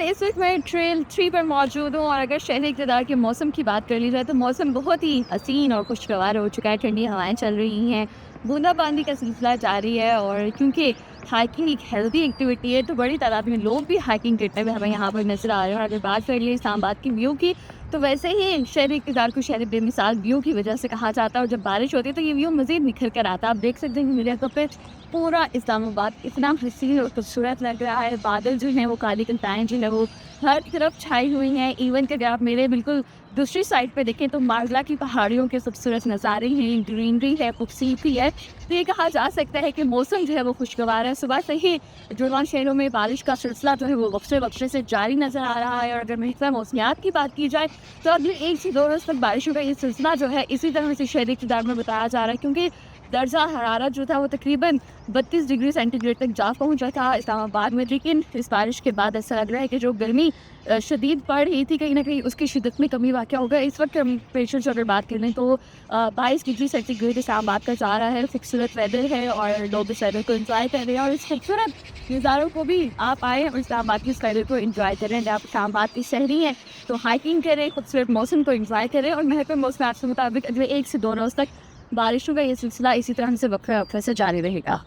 इस वक्त मैं ट्रेल 3 पर मौजूद हूँ और अगर शहरी इक़्तिदार के मौसम की बात कर ली जाए तो मौसम बहुत ही हसीन और खुशगवार हो चुका है। ठंडी हवाएं चल रही हैं, बूंदाबांदी का सिलसिला जारी है और क्योंकि हाइकिंग एक हेल्दी एक्टिविटी है तो बड़ी तादाद में लोग भी हाइकिंग करते हुए हमें यहाँ पर नजर आ रहे हैं। और अगर बात कर लिए इस्लामाबाद की व्यू की तो वैसे ही शहरी इक़्तिदार को शहर बेमिसाल व्यू की वजह से कहा जाता है और जब बारिश होती है तो ये व्यू मज़ीद निखर कर आता है। आप देख सकते हैं मेरे यहाँ पे पूरा इस्लामाबाद इतना हसीन और खूबसूरत लग रहा है। बादल जो हैं वो काली घटाएं जो है वो हर तरफ छाई हुई हैं। इवन कि अगर आप मेरे बिल्कुल दूसरी साइड पे देखें तो मार्जला की पहाड़ियों के खूबसूरत नज़ारे हैं, ग्रीनरी है, खूबसूरती है। तो ये कहा जा सकता है कि मौसम जो है वो खुशगवार है। सुबह से ही जुड़वान शहरों में बारिश का सिलसिला जो है वो वक्फे से जारी नज़र आ रहा है। और अगर महकमा मौसमियात की बात की जाए तो अगले 1 से 2 रोज़ तक बारिशों का ये सिलसिला जो है इसी तरह से शहरी इक़्तिदार में बताया जा रहा है, क्योंकि दर्जा हरारत जो था वो तकरीबन 32 डिग्री सेंटीग्रेड तक जा पहुंचा था इस्लामाबाद में। लेकिन इस बारिश के बाद ऐसा लग रहा है कि जो गर्मी शदीद पड़ रही थी कहीं ना कहीं उसकी शिद्दत में कमी वाक़ हो गया। इस वक्त टेम्परेचर जो अगर बात करें तो 22 डिग्री सेंटीग्रेड इस्लामाबाद का जा रहा है। खूबसूरत वेदर है और लोग इस वेदर को इंजॉय कर रहे हैं और इस खूबसूरत नज़ारों को भी आप आए और इस्लामाबाद की इस वेदर को इंजॉय करें। आप इस्लामाबाद की शहरी हैं तो हाइकिंग करें, खूबसूरत मौसम को इंजॉय करें और महकमा मौसमियात के मुताबिक अगले 1 से 2 रोज़ तक बारिशों का ये सिलसिला इसी तरह से वक्फे से जारी रहेगा।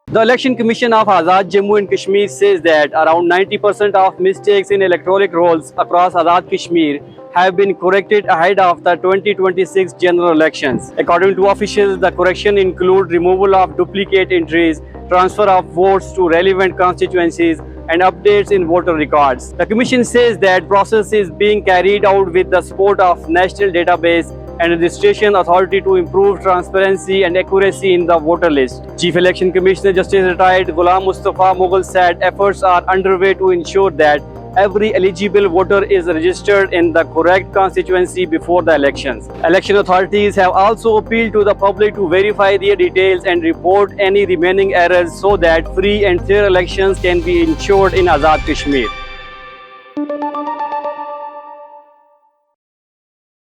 The Election Commission of Azad Jammu and Kashmir says that around 90% of mistakes in electoral rolls across Azad Kashmir have been corrected ahead of the 2026 general elections. According to officials, the correction include removal of duplicate entries, transfer of votes to relevant constituencies, and updates in voter records. The Commission says that process is being carried out with the support of National Database and Registration Authority to improve transparency and accuracy in the voter list. Chief Election Commissioner Justice Retired Ghulam Mustafa Mughal said efforts are underway to ensure that every eligible voter is registered in the correct constituency before the elections. Election authorities have also appealed to the public to verify their details and report any remaining errors so that free and fair elections can be ensured in Azad Kashmir.